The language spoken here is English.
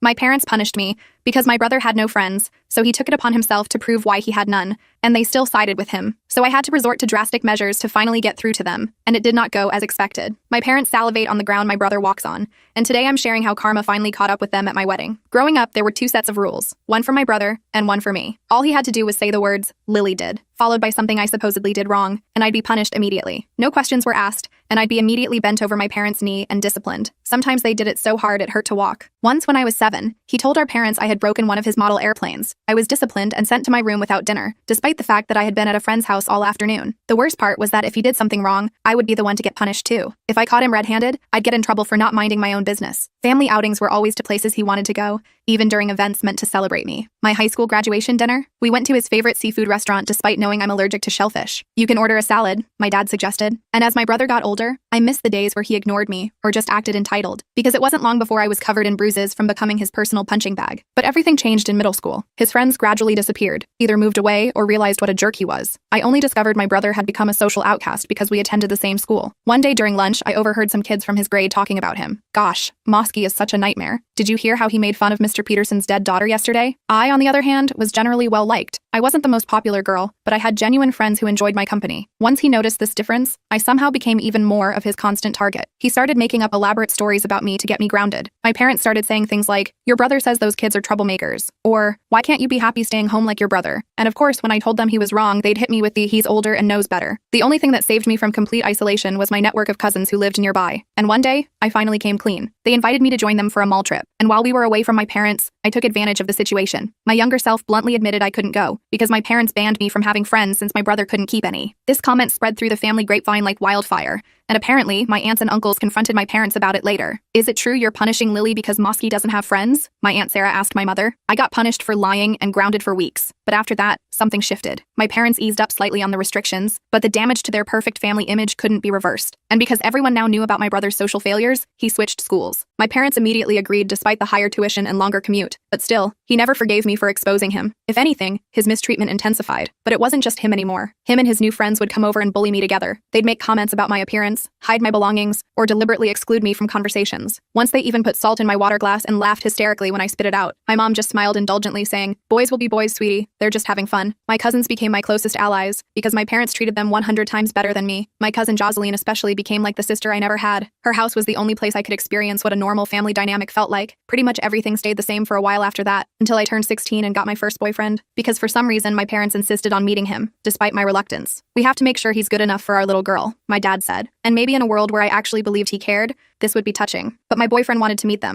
My parents punished me because my brother had no friends, so he took it upon himself to prove why he had none, and they still sided with him. So I had to resort to drastic measures to finally get through to them, and it did not go as expected. My parents salivate on the ground my brother walks on, and today I'm sharing how karma finally caught up with them at my wedding. Growing up, there were two sets of rules, one for my brother and one for me. All he had to do was say the words, "Lily did," followed by something I supposedly did wrong, and I'd be punished immediately. No questions were asked, and I'd be immediately bent over my parents' knee and disciplined. Sometimes they did it so hard it hurt to walk. Once when I was 7, he told our parents I had broken one of his model airplanes. I was disciplined and sent to my room without dinner, despite the fact that I had been at a friend's house all afternoon. The worst part was that if he did something wrong, I would be the one to get punished too. If I caught him red-handed, I'd get in trouble for not minding my own business. Family outings were always to places he wanted to go, even during events meant to celebrate me. My high school graduation dinner? We went to his favorite seafood restaurant despite knowing I'm allergic to shellfish. "You can order a salad," my dad suggested. And as my brother got older, I missed the days where he ignored me or just acted entitled, because it wasn't long before I was covered in bruises from becoming his personal punching bag. But everything changed in middle school. His friends gradually disappeared, either moved away or realized what a jerk he was. I only discovered my brother had become a social outcast because we attended the same school. One day during lunch, I overheard some kids from his grade talking about him. "Gosh, Mosky is such a nightmare. Did you hear how he made fun of Mr. Peterson's dead daughter yesterday?" I, on the other hand, was generally well-liked. I wasn't the most popular girl, but I had genuine friends who enjoyed my company. Once he noticed this difference, I somehow became even more of his constant target. He started making up elaborate stories about me to get me grounded. My parents started saying things like, "Your brother says those kids are troublemakers," or "Why can't you be happy staying home like your brother?" And of course, when I told them he was wrong, they'd hit me with the "he's older and knows better." The only thing that saved me from complete isolation was my network of cousins who lived nearby. And one day, I finally came clean. They invited me to join them for a mall trip, and while we were away from my parents, I took advantage of the situation. My younger self bluntly admitted I couldn't go, because my parents banned me from having friends since my brother couldn't keep any. This comment spread through the family grapevine like wildfire, and apparently, my aunts and uncles confronted my parents about it later. "Is it true you're punishing Lily because Mosky doesn't have friends?" my Aunt Sarah asked my mother. I got punished for lying and grounded for weeks, but after that, something shifted. My parents eased up slightly on the restrictions, but the damage to their perfect family image couldn't be reversed. And because everyone now knew about my brother's social failures, he switched schools. My parents immediately agreed despite the higher tuition and longer commute, but still, he never forgave me for exposing him. If anything, his mistreatment intensified. But it wasn't just him anymore. Him and his new friends would come over and bully me together. They'd make comments about my appearance, hide my belongings, or deliberately exclude me from conversations. Once they even put salt in my water glass and laughed hysterically when I spit it out. My mom just smiled indulgently, saying, "Boys will be boys, sweetie. They're just having fun." My cousins became my closest allies, because my parents treated them 100 times better than me. My cousin Jocelyn especially became like the sister I never had. Her house was the only place I could experience what a normal family dynamic felt like. Pretty much everything stayed the same for a while after that, until I turned 16 and got my first boyfriend, because for some reason my parents insisted on meeting him, despite my reluctance. "We have to make sure he's good enough for our little girl," my dad said. And maybe in a world where I actually believed he cared, this would be touching. But my boyfriend wanted to meet them.